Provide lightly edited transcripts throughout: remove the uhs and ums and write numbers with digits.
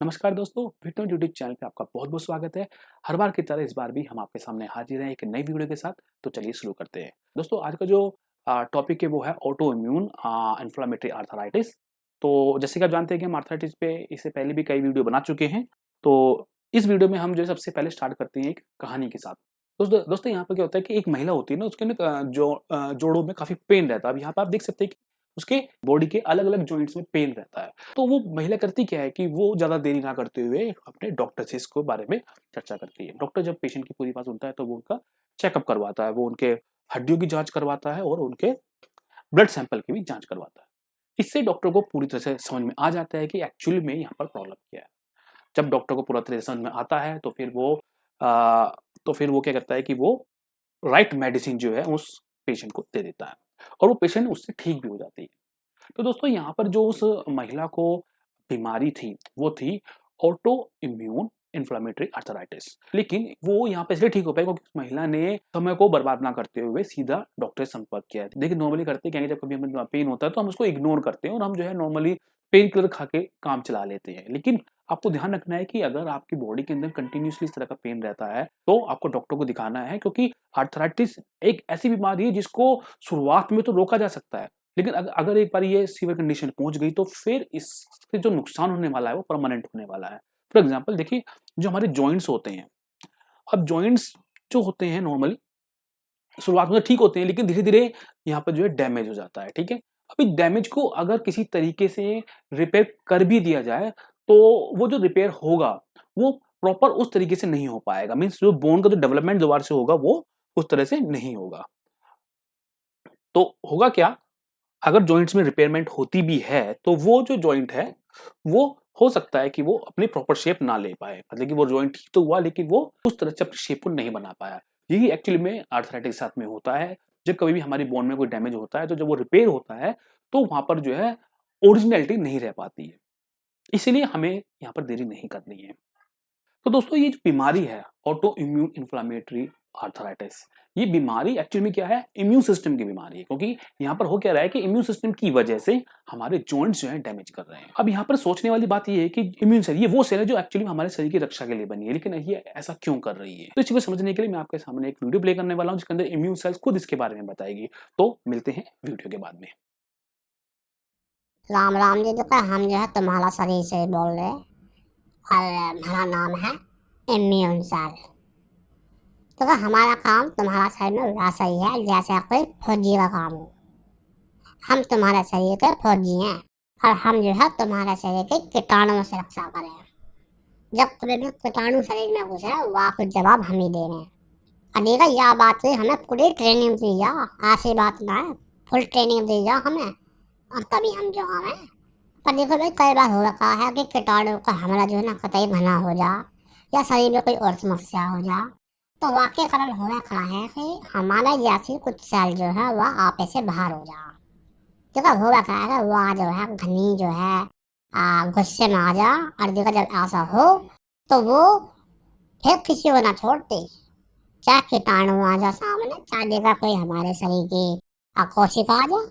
नमस्कार दोस्तों, fitness YouTube channel पे आपका बहुत-बहुत स्वागत है। हर बार की तरह इस बार भी हम आपके सामने हाजिर हैं एक नई वीडियो के साथ। तो चलिए शुरू करते हैं। दोस्तों आज का जो टॉपिक है वो है ऑटो इम्यून इन्फ्लेमेटरी आर्थराइटिस। तो जैसे कि आप जानते हैं कि हम आर्थराइटिस पे इससे पहले भी कई वीडियो बना चुके हैं। तो इस वीडियो में हम जो है सबसे पहले स्टार्ट करते हैं एक कहानी के साथ। दोस्तों यहाँ पे क्या होता है कि एक महिला होती है ना, उसके ना जोड़ों में काफ़ी पेन रहता है। अब यहाँ पे आप देख सकते हैं कि उसके बॉडी के अलग-अलग जॉइंट्स में पेन रहता है। तो वो महिला करती क्या है कि वो ज़्यादा देरी ना करते हुए अपने डॉक्टर से इसको बारे में चर्चा करती है। डॉक्टर जब पेशेंट की पूरी बात सुनता है तो वो उनका चेकअप करवाता है, वो उनके हड्डियों की जाँच करवाता है और उनके ब्लड सैंपल की भी जाँच करवाता है। इससे डॉक्टर को पूरी तरह से समझ में आ जाता है कि एक्चुअली में यहाँ पर प्रॉब्लम क्या है। जब डॉक्टर को पूरा तरह से समझ में आता है अ, तो फिर वो क्या करता है कि वो राइट मेडिसिन जो है उस पेशेंट को दे देता है और वो पेशेंट उससे ठीक भी हो जाती है। तो दोस्तों यहाँ पर जो उस महिला को बीमारी थी, वो थी ऑटो इम्यून इन्फ्लेमेटरी आर्थराइटिस। लेकिन वो यहाँ पे इसलिए ठीक हो पाई क्योंकि उस महिला ने समय को बर्बाद ना करते हुए सीधा डॉक्टर से संपर्क किया। देखिए नॉर्मली करते क्या है, जब कभी हमें पेन होता है तो हम उसको इग्नोर करते हैं और हम जो है नॉर्मली पेन किलर खा के काम चला लेते हैं। लेकिन आपको ध्यान रखना है कि अगर आपकी बॉडी के अंदर कंटिन्यूअसली इस तरह का पेन रहता है, तो आपको डॉक्टर को दिखाना है क्योंकि आर्थराइटिस एक ऐसी बीमारी है जिसको शुरुआत में तो रोका जा सकता है। लेकिन अगर एक बार ये सीवियर कंडीशन पहुँच गई तो फिर इससे जो नुकसान होने वाला है वो परमानेंट होने वाला है। फॉर एग्ज़ाम्पल देखिए, जो हमारे जॉइंट्स होते हैं, अब जॉइंट्स जो होते हैं नॉर्मली शुरुआत में तो ठीक होते हैं लेकिन धीरे-धीरे यहाँ पे जो है डैमेज हो जाता है, ठीक है? अब इस डैमेज को अगर किसी तरीके से रिपेयर कर भी दिया जाए, तो वो जो रिपेयर होगा, वो प्रॉपर उस तरीके से नहीं हो पाएगा। मीन्स जो बोन का जो डेवलपमेंट दोबारा से होगा वो उस तरह से नहीं होगा। तो होगा क्या, अगर जॉइंट्स में रिपेयरमेंट होती भी है, तो वो जो जॉइंट है, वो हो सकता है कि वो अपनी प्रॉपर शेप ना ले पाए। मतलब कि वो जॉइंट ठीक तो हुआ लेकिन वो उस तरह से अपनी शेप को नहीं बना पाया। यही एक्चुअली में आर्थराइटिस के साथ में होता है। जब कभी भी हमारी बोन में कोई डैमेज होता है, तो जब वो रिपेयर होता है, तो वहाँ पर जो है ओरिजिनैलिटी नहीं रह पाती है। इसीलिए हमें यहाँ पर देरी नहीं करनी है। तो दोस्तों ये जो बीमारी है ऑटो इम्यून इन्फ्लेमेटरी आर्थराइटिस, ये बीमारी एक्चुअली में क्या है, इम्यून सिस्टम की बीमारी है। क्योंकि यहाँ पर हो क्या रहा है कि इम्यून सिस्टम की वजह से हमारे जॉइंट्स जो है डैमेज कर रहे हैं। अब यहाँ पर सोचने वाली बात ये है कि इम्यून सेल ये वो सेल है जो एक्चुअली हमारे शरीर की रक्षा के लिए बनी है, लेकिन ये ऐसा क्यों कर रही है। तो इसी को समझने के लिए मैं आपके सामने एक वीडियो प्ले करने वाला हूँ जिसके अंदर इम्यून सेल्स खुद इसके बारे में बताएगी। तो मिलते हैं वीडियो के बाद में। राम राम जी। देखो हम जो है तुम्हारा शरीर से बोल रहे हैं और हमारा नाम है इम्यून सेल। देखो हमारा काम तुम्हारा शरीर में वैसा ही है जैसे कोई फौजी का काम हो। हम तुम्हारे शरीर के फौजी हैं और हम जो है तुम्हारे शरीर के कीटाणुओं से रक्षा करें। जब कोई भी कीटाणु शरीर में घुसे वापस जवाब हम ही दे रहे हैं। अनेका यह बात हुई, हमें पूरी ट्रेनिंग दी जा, ऐसी बात ना है, फुल ट्रेनिंग दी जा हमें और तभी हम जो हमें। पर देखो भाई, कई बार हो रखा है कि कीटाणु का हमला जो है ना कतई घना हो जा या शरीर में कोई और समस्या हो जा, तो वाकई कारण हो रखा है कि हमारा जैसी कुछ सेल जो है वह आपे से बाहर हो जा। देखो हो रखा है कि वह जो है घनी जो है गुस्से में आ जा। और देखो जब ऐसा हो तो वो फिर किसी को ना छोड़ती, चाहे कीटाणु आ जा सामने, चाहे देखा कोई हमारे शरीर की कोशिका आ जा,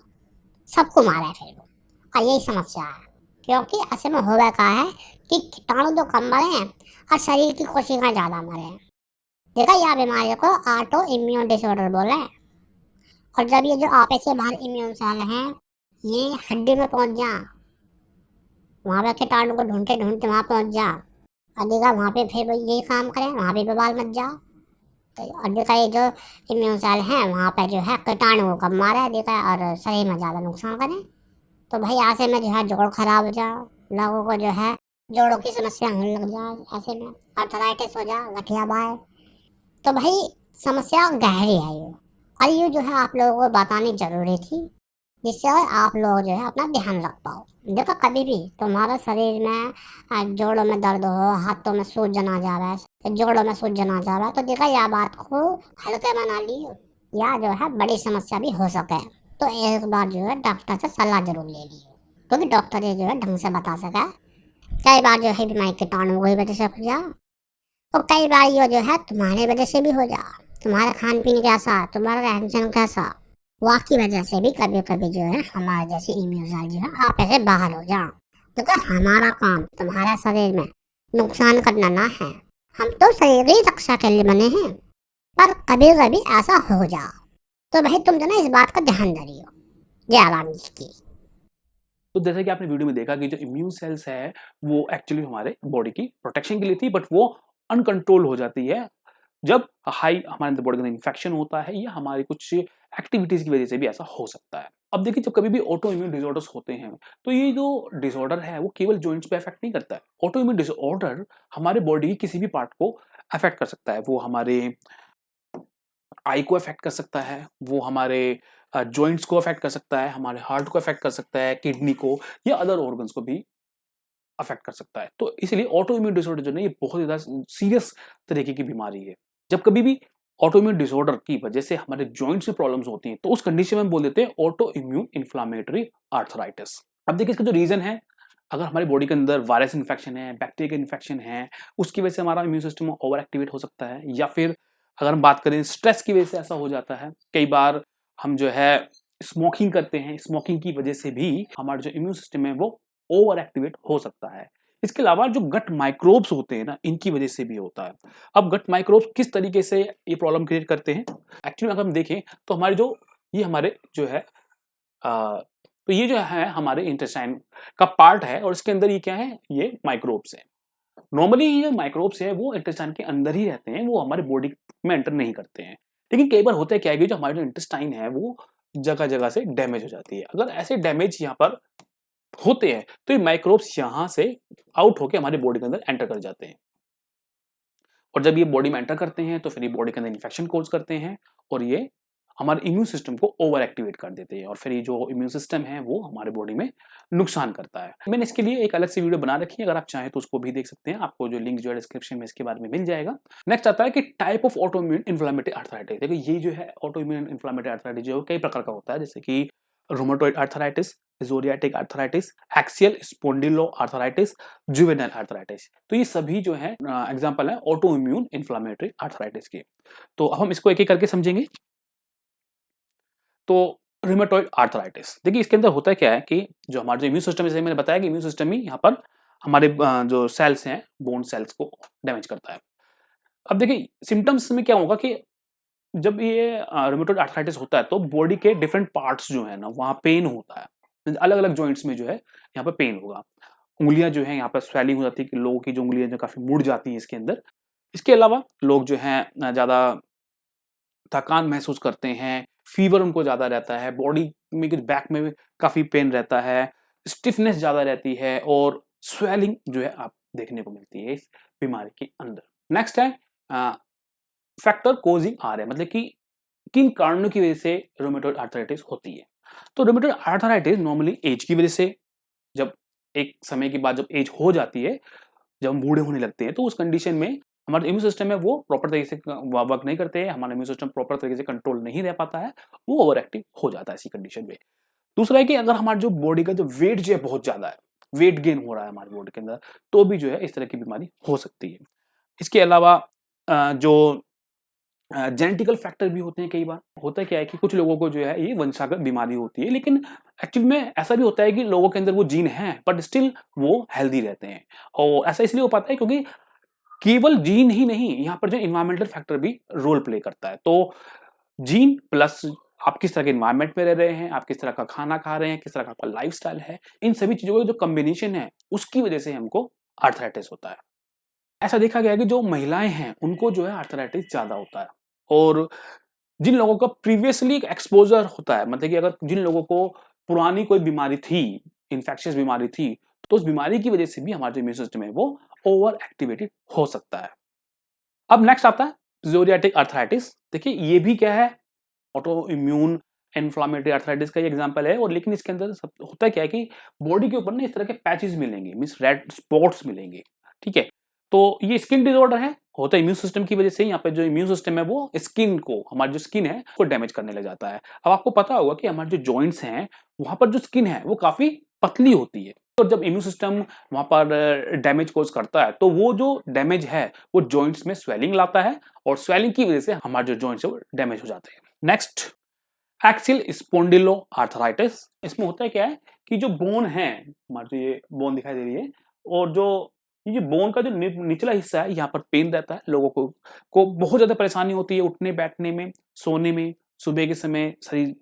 सबको मारे फिर वो। और यही समस्या है क्योंकि ऐसे में हो रखा है कि कीटाणु तो कम मरे हैं और शरीर की कोशिकाएं ज़्यादा मरे हैं। देखा, यह बीमारी को ऑटो इम्यून डिसऑर्डर बोले हैं। और जब ये जो आपे से बाहर इम्यून सेल हैं ये हड्डी में पहुंच जा, वहाँ पे कीटाणु को ढूंढते ढूंढते वहाँ पहुंच जा और देखा वहाँ पे फिर यही काम करें, वहाँ पे बवाल मच जा। तो और देखा ये जो इम्यून सेल हैं वहाँ पे जो है कीटाणु को कम मारे देखा और शरीर में ज़्यादा नुकसान करें। तो भाई ऐसे में जो है जोड़ खराब हो जाए, लोगों को जो है जोड़ों की समस्या होने लग जाए, ऐसे में आर्थराइटिस हो जाए, गठिया बाय। तो भाई समस्या गहरी है ये, और ये जो है आप लोगों को बतानी जरूरी थी जिससे आप लोग जो है अपना ध्यान रख पाओ। देखो कभी भी तुम्हारे शरीर में जोड़ों में दर्द हो, हाथों में सूजन आ जाए, जोड़ों में सूजन आ जाए, तो देखा यह बात को हल्के में ना लियो या जो है बड़ी समस्या भी हो सके। तो एक बार जो है डॉक्टर से सलाह जरूर ले लियो क्योंकि डॉक्टर ये जो है ढंग से बता सके। कई बार जो है बीमारी कीटाणु की वजह से हो जा और कई बार ये जो है तुम्हारे वजह से भी हो जा। तुम्हारा खान पीन कैसा, तुम्हारा रहन सहन कैसा, वह की वजह से भी कभी कभी जो है हमारे जैसे इम्यून सेल जो है आप ऐसे बाहर हो जाओ। तो क्या हमारा काम तुम्हारे शरीर में नुकसान करना ना है। हम तो शरीर की रक्षा के लिए बने हैं, पर कभी कभी ऐसा हो जा तो भाई तुम जो ना इस बात का ध्यान धरियो। जय राम जी की। तो जैसे कि आपने वीडियो में देखा कि जो इम्यून सेल्स है वो एक्चुअली हमारे बॉडी की प्रोटेक्शन के लिए थी, बट वो अनकंट्रोल हो जाती है जब हाई हमारे अंदर बॉडी के अंदर इन्फेक्शन होता है या हमारी कुछ एक्टिविटीज की वजह से भी ऐसा हो सकता है। अब देखिए, जब कभी भी ऑटो इम्यून डिसऑर्डर्स होते हैं तो ये जो डिसऑर्डर है वो केवल जॉइंट्स पे अफेक्ट नहीं करता है। ऑटो इम्यून डिसऑर्डर हमारे बॉडी की किसी भी पार्ट को अफेक्ट कर सकता है। वो हमारे आई को अफेक्ट कर सकता है, वो हमारे जॉइंट्स को अफेक्ट कर सकता है, हमारे हार्ट को अफेक्ट कर सकता है, किडनी को या अदर ऑर्गन्स को भी अफेक्ट कर सकता है। तो इसलिए ऑटो इम्यून डिसऑर्डर जो है ये बहुत ज़्यादा सीरियस तरीके की बीमारी है। जब कभी भी ऑटो इम्यून डिसऑर्डर की वजह से हमारे जॉइंट्स में प्रॉब्लम्स होती हैं तो उस कंडीशन में हम बोल देते हैं ऑटो इम्यून इन्फ्लामेटरी आर्थराइटिस। अब देखिए, इसका जो रीजन है, अगर हमारी बॉडी के अंदर वायरस इन्फेक्शन है, बैक्टीरिया का इन्फेक्शन है, उसकी वजह से हमारा इम्यून सिस्टम ओवर एक्टिवेट हो सकता है, या फिर अगर हम बात करें स्ट्रेस की वजह से ऐसा हो जाता है। कई बार हम जो है स्मोकिंग करते हैं, स्मोकिंग की वजह से भी हमारा जो इम्यून सिस्टम है वो ओवर एक्टिवेट हो सकता है। इसके अलावा जो गट माइक्रोब्स होते हैं ना, इनकी वजह से भी होता है। अब गट माइक्रोब्स किस तरीके से ये प्रॉब्लम क्रिएट करते हैं, एक्चुअली अगर हम देखें तो हमारे जो ये हमारे जो है तो ये जो है हमारे इंटेस्टाइन का पार्ट है और इसके अंदर ये क्या है, ये माइक्रोब्स है। नॉर्मली ये माइक्रोब्स है वो इंटेस्टाइन के अंदर ही रहते हैं, वो हमारे बॉडी में एंटर नहीं करते हैं। लेकिन कई बार होता है क्या है कि जो हमारे जो इंटेस्टाइन है वो जगह जगह से डैमेज हो जाती है। अगर ऐसे डैमेज यहाँ पर होते हैं तो ये माइक्रोब्स यहाँ से आउट होकर हमारे बॉडी के अंदर एंटर कर जाते हैं, और जब ये बॉडी में एंटर करते हैं तो फिर ये बॉडी के अंदर इन्फेक्शन कॉज करते हैं और ये हमारे इम्यून सिस्टम को ओवर एक्टिवेट कर देते हैं, और फिर ये जो इम्यून सिस्टम है वो हमारे बॉडी में नुकसान करता है। मैंने इसके लिए एक अलग से वीडियो बना रखी है, अगर आप चाहें तो उसको भी देख सकते हैं। आपको जो लिंक जो है डिस्क्रिप्शन में इसके बारे में मिल जाएगा। नेक्स्ट आता है कि type of auto immune inflammatory arthritis. देखिए, ये जो है ऑटो इम्यून इन्फ्लेमेटरी आर्थराइटिस जो है कई प्रकार का होता है, जैसे कि rheumatoid arthritis, psoriatic arthritis, axial spondyloarthritis, juvenile arthritis. तो ये सभी जो है एग्जांपल है ऑटो इम्यून इन्फ्लेमेटरी आर्थराइटिस के। तो अब हम इसको एक एक करके समझेंगे। तो रूमेटॉइड आर्थराइटिस, देखिए इसके अंदर होता क्या है कि जो हमारा जो इम्यून सिस्टम है, जैसे मैंने बताया कि इम्यून सिस्टम ही यहाँ पर हमारे जो सेल्स हैं, बोन सेल्स को डैमेज करता है। अब देखिए सिम्टम्स में क्या होगा कि जब ये रूमेटॉइड आर्थराइटिस होता है तो बॉडी के डिफरेंट पार्ट्स जो है ना वहाँ पेन होता है, अलग अलग जॉइंट्स में जो है यहाँ पर पेन होगा। उंगलियां जो है यहाँ पर स्वेलिंग हो जाती है कि लोगों की जो उंगलियां जो काफी मुड़ जाती हैं इसके अंदर। इसके अलावा लोग जो हैं ज्यादा थकान महसूस करते हैं, फीवर उनको ज़्यादा रहता है, बॉडी में कुछ बैक में भी काफ़ी पेन रहता है, स्टिफनेस ज़्यादा रहती है और स्वेलिंग जो है आप देखने को मिलती है इस बीमारी के अंदर। नेक्स्ट है फैक्टर कोजिंग आर है, मतलब कि किन कारणों की वजह से रूमेटॉइड आर्थराइटिस होती है। तो रूमेटॉइड आर्थराइटिस नॉर्मली एज की वजह से, जब एक समय के बाद जब एज हो जाती है, जब हम बूढ़े होने लगते हैं तो उस कंडीशन में हमारा इम्यून सिस्टम है वो प्रॉपर तरीके से वर्क नहीं करते हैं, हमारा इम्यून सिस्टम प्रॉपर तरीके से कंट्रोल नहीं रह पाता है, वो ओवर एक्टिव हो जाता है ऐसी कंडीशन में। दूसरा है कि अगर हमारे जो बॉडी का जो वेट जो है बहुत ज्यादा है, वेट गेन हो रहा है हमारी बॉडी के अंदर, तो भी जो है इस तरह की बीमारी हो सकती है। इसके अलावा जो जेनेटिकल फैक्टर भी होते हैं। कई बार होता क्या है कि कुछ लोगों को जो है ये वंशागत बीमारी होती है, लेकिन एक्चुअली में ऐसा भी होता है कि लोगों के अंदर वो जीन है बट स्टिल वो हेल्दी रहते हैं। और ऐसा इसलिए हो पाता है क्योंकि केवल जीन ही नहीं, यहाँ पर जो इन्वायरमेंटल फैक्टर भी रोल प्ले करता है। तो जीन प्लस आप किस तरह के इन्वायरमेंट में रह रहे हैं, आप किस तरह का खाना खा रहे हैं, किस तरह का आपका लाइफस्टाइल है, इन सभी चीजों का जो कॉम्बिनेशन है उसकी वजह से हमको आर्थराइटिस होता है। ऐसा देखा गया है कि जो महिलाएं हैं उनको जो है आर्थराइटिस ज्यादा होता है, और जिन लोगों का प्रीवियसली एक्सपोजर होता है, मतलब कि अगर जिन लोगों को पुरानी कोई बीमारी थी, इन्फेक्शियस बीमारी थी, तो उस बीमारी की वजह से भी हमारा जो इम्यून सिस्टम है वो ओवर एक्टिवेटेड हो सकता है। अब नेक्स्ट आता है ज़ोरियाटिक आर्थराइटिस। देखिए ये भी क्या है, ऑटो इम्यून इन्फ्लामेटरी आर्थराइटिस का एग्जांपल है, और लेकिन इसके अंदर होता क्या है कि बॉडी के ऊपर ना इस तरह के पैचेस मिलेंगे, मींस रेड स्पॉट्स मिलेंगे। ठीक है, तो ये स्किन डिसऑर्डर है, होता है इम्यून सिस्टम की वजह से। यहाँ पे जो इम्यून सिस्टम है वो स्किन को, हमारी जो स्किन है उसको डैमेज करने लग जाता है। अब आपको पता होगा कि हमारे जो जॉइंट्स हैं वहां पर जो स्किन है वो काफी पतली होती है, और जब इम्यून सिस्टम वहां पर डैमेज कोज करता है तो वो जो डैमेज है वो जॉइंट्स में स्वेलिंग लाता है, और स्वेलिंग की वजह से हमारे जो जॉइंट्स है वो डैमेज हो जाते हैं। Next axial spondyloarthritis. इसमें होता है क्या है कि जो बोन है, हमारी जो ये बोन दिखाई दे रही है, और जो ये बोन का जो निचला हिस्सा है यहाँ पर पेन रहता है, लोगों को बहुत ज़्यादा परेशानी होती है उठने बैठने में, सोने में, सुबह के समय शरीर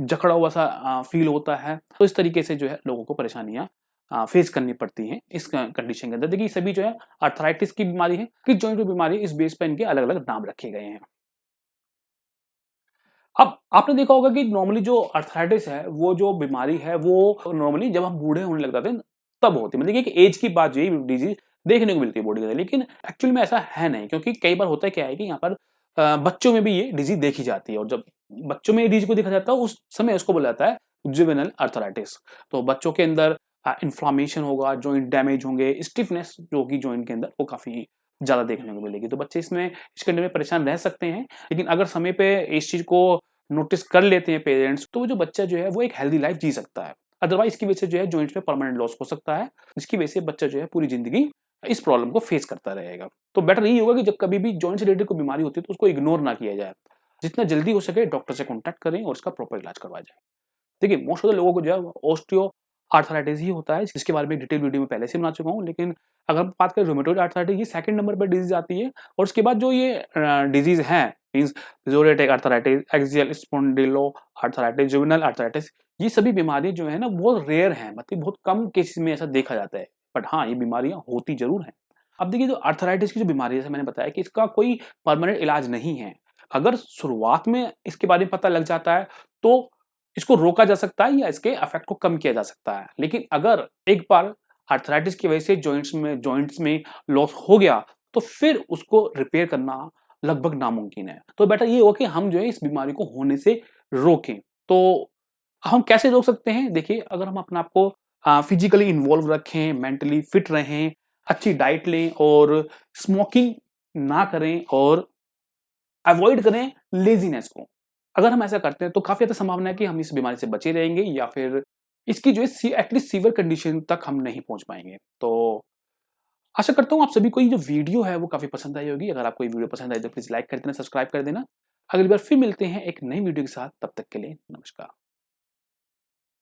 जकड़ा हुआ सा फील होता है। तो इस तरीके से जो है लोगों को परेशानियाँ फेस करनी पड़ती हैं इस कंडीशन के अंदर। देखिए सभी जो है आर्थराइटिस की बीमारी है, किस जॉइंट की बीमारी है, इस बेस पे इनके अलग-अलग नाम रखे गए हैं। अब आपने देखा होगा कि नॉर्मली जो आर्थराइटिस है, वो जो बीमारी है, वो नॉर्मली जब हम बूढ़े होने लग जाते हैं, तब होती है। मतलब कि एज की बात जो है डिज़ीज़ देखने को मिलती है बॉडी के अंदर, लेकिन एक्चुअल में ऐसा है नहीं क्योंकि कई बार होता क्या है कि यहाँ पर बच्चों में भी ये डिज़ीज़ देखी जाती है और जब बच्चों में ये डिज़ीज़ को देखा जाता है, उस समय उसको बोला जाता है जुवेनाइल आर्थराइटिस। तो बच्चों के अंदर इन्फ्लेमेशन होगा, जॉइंट डैमेज होंगे, स्टिफनेस जो होगी जॉइंट के अंदर, वो काफ़ी ज़्यादा देखने को मिलेगी। तो बच्चे इसमें इस कंडीशन में परेशान रह सकते हैं, लेकिन अगर समय पे इस चीज़ को नोटिस कर लेते हैं पेरेंट्स, तो वो जो बच्चा जो है वो एक हेल्दी लाइफ जी सकता है। अदरवाइज़ इसकी वजह से जो है जॉइंट्स में परमानेंट लॉस हो सकता है, जिसकी वजह से बच्चा जो है पूरी ज़िंदगी इस प्रॉब्लम को फेस करता रहेगा। तो बेटर यही होगा कि जब कभी भी जॉइंट से रिलेटेड कोई बीमारी होती है तो उसको इग्नोर ना किया जाए। जितना जल्दी हो सके डॉक्टर से कॉन्टैक्ट करें और इसका प्रॉपर इलाज करवाया जाए। देखिए मोस्ट ऑफ द लोगों को जो है ऑस्टियो आर्थराइटिस ही होता है, जिसके बारे में डिटेल वीडियो में पहले से बना चुका हूँ। लेकिन अगर हम बात करें रूमेटॉइड आर्थराइटिस, ये सेकंड नंबर पर डिजीज़ आती है और उसके बाद जो ये डिजीज़ हैं means psoriatic arthritis, axial spondyloarthritis, juvenile arthritis, ये सभी बीमारी जो है ना बहुत रेयर हैं, मतलब बहुत कम केसेस में ऐसा देखा जाता है। बट हाँ, ये बीमारियाँ होती ज़रूर हैं। अब देखिए जो आर्थराइटिस की जो बीमारी है, जैसे मैंने बताया कि इसका कोई परमानेंट इलाज नहीं है। अगर शुरुआत में इसके बारे में पता लग जाता है, तो इसको रोका जा सकता है या इसके इफेक्ट को कम किया जा सकता है। लेकिन अगर एक बार आर्थराइटिस की वजह से जॉइंट्स में लॉस हो गया, तो फिर उसको रिपेयर करना लगभग नामुमकिन है। तो बेटर ये हो कि हम जो है इस बीमारी को होने से रोकें। तो हम कैसे रोक सकते हैं? देखिए अगर हम अपने आप को फिजिकली इन्वॉल्व रखें, मेंटली फिट रहें, अच्छी डाइट लें और स्मोकिंग ना करें और अवॉइड करें लेज़ीनेस को। अगर हम ऐसा करते हैं तो काफ़ी ज़्यादा संभावना है कि हम इस बीमारी से बचे रहेंगे या फिर इसकी जो है एटलीस्ट सीवियर कंडीशन तक हम नहीं पहुँच पाएँगे। तो आशा करता हूँ आप सभी को ये जो वीडियो है वो काफ़ी पसंद आई होगी। अगर आपको ये वीडियो पसंद आई तो प्लीज़ लाइक कर देना, सब्सक्राइब कर देना। अगली बार फिर मिलते हैं एक नई वीडियो के साथ, तब तक के लिए नमस्कार।